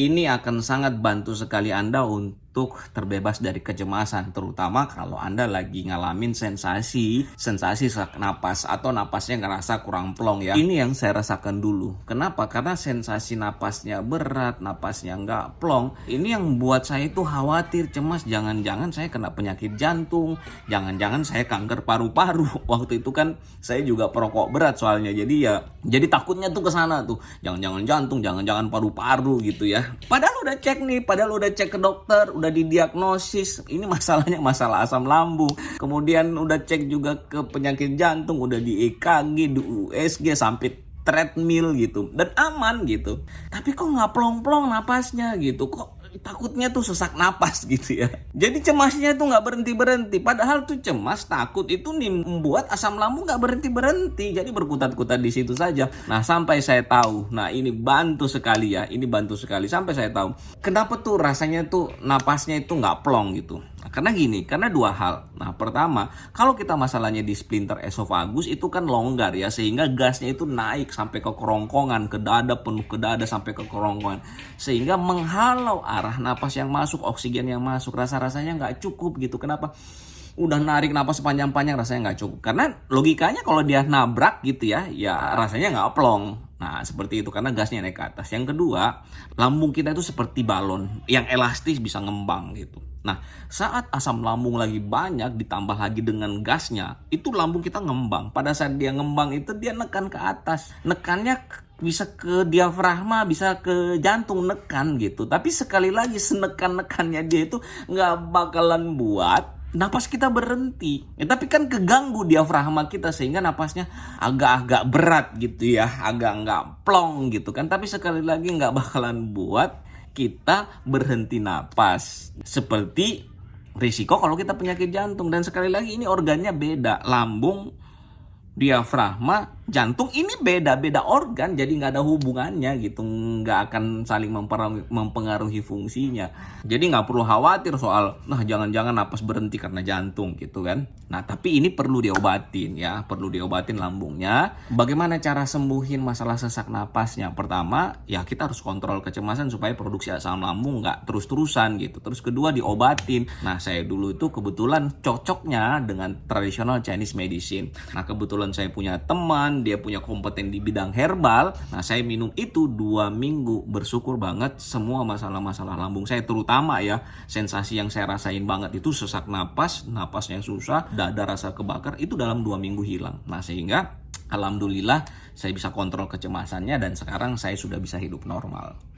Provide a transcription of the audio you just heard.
Ini akan sangat bantu sekali Anda untuk terbebas dari kecemasan, terutama kalau Anda lagi ngalamin sensasi sesak napas atau napasnya ngerasa kurang plong ya. Ini yang saya rasakan dulu. Kenapa? Karena sensasi napasnya berat, napasnya nggak plong. Ini yang buat saya itu khawatir, cemas, jangan-jangan saya kena penyakit jantung, jangan-jangan saya kanker paru-paru. Waktu itu kan saya juga perokok berat soalnya, jadi takutnya tuh ke sana tuh, jangan-jangan jantung, jangan-jangan paru-paru gitu ya. Padahal udah cek nih, padahal udah cek ke dokter, udah didiagnosis. Ini masalahnya masalah asam lambung. Kemudian udah cek juga ke penyakit jantung, udah di EKG, di USG, sampai treadmill gitu. Dan aman gitu. Tapi kok nggak plong-plong napasnya gitu. Kok takutnya tuh sesak napas gitu ya. Jadi cemasnya tuh nggak berhenti-berhenti. Padahal tuh cemas, takut itu nih membuat asam lambung nggak berhenti-berhenti. Jadi berkutat-kutat di situ saja. Nah, sampai saya tahu. Nah, ini bantu sekali ya. Ini bantu sekali sampai saya tahu. Kenapa tuh rasanya tuh napasnya itu nggak plong gitu. Nah, karena gini, karena dua hal. Nah, pertama, kalau kita masalahnya di splinter esofagus itu kan longgar ya, sehingga gasnya itu naik sampai ke kerongkongan, ke dada, penuh ke dada sampai ke kerongkongan, sehingga menghalau arah napas yang masuk, oksigen yang masuk, rasa-rasanya nggak cukup gitu. Kenapa? Udah narik napas panjang-panjang rasanya nggak cukup. Karena logikanya kalau dia nabrak gitu ya, ya rasanya nggak plong. Nah, seperti itu karena gasnya naik ke atas. Yang kedua, lambung kita itu seperti balon yang elastis bisa ngembang gitu. Nah, saat asam lambung lagi banyak ditambah lagi dengan gasnya, itu lambung kita ngembang. Pada saat dia ngembang itu dia nekan ke atas. Nekannya bisa ke diafragma, bisa ke jantung, nekan gitu. Tapi sekali lagi senekan-nekannya dia itu nggak bakalan buat napas kita berhenti. Tapi kan keganggu diafragma kita sehingga napasnya agak-agak berat gitu ya, agak nggak plong gitu kan. Tapi sekali lagi nggak bakalan buat kita berhenti napas. Seperti risiko kalau kita penyakit jantung. Dan sekali lagi ini organnya beda. Lambung, diafragma, jantung ini beda-beda organ, jadi nggak ada hubungannya gitu, nggak akan saling mempengaruhi fungsinya. Jadi nggak perlu khawatir soal, nah jangan-jangan napas berhenti karena jantung gitu kan. Nah tapi ini perlu diobatin ya, perlu diobatin lambungnya. Bagaimana cara sembuhin masalah sesak napasnya? Pertama, ya kita harus kontrol kecemasan supaya produksi asam lambung nggak terus-terusan gitu. Terus kedua diobatin. Nah saya dulu itu kebetulan cocoknya dengan traditional Chinese medicine. Nah kebetulan saya punya teman, dia punya kompeten di bidang herbal. Nah saya minum itu 2 minggu, bersyukur banget semua masalah-masalah lambung saya, terutama ya sensasi yang saya rasain banget itu sesak napas, napasnya susah, dada rasa kebakar, itu dalam 2 minggu hilang. Nah sehingga alhamdulillah saya bisa kontrol kecemasannya dan sekarang saya sudah bisa hidup normal.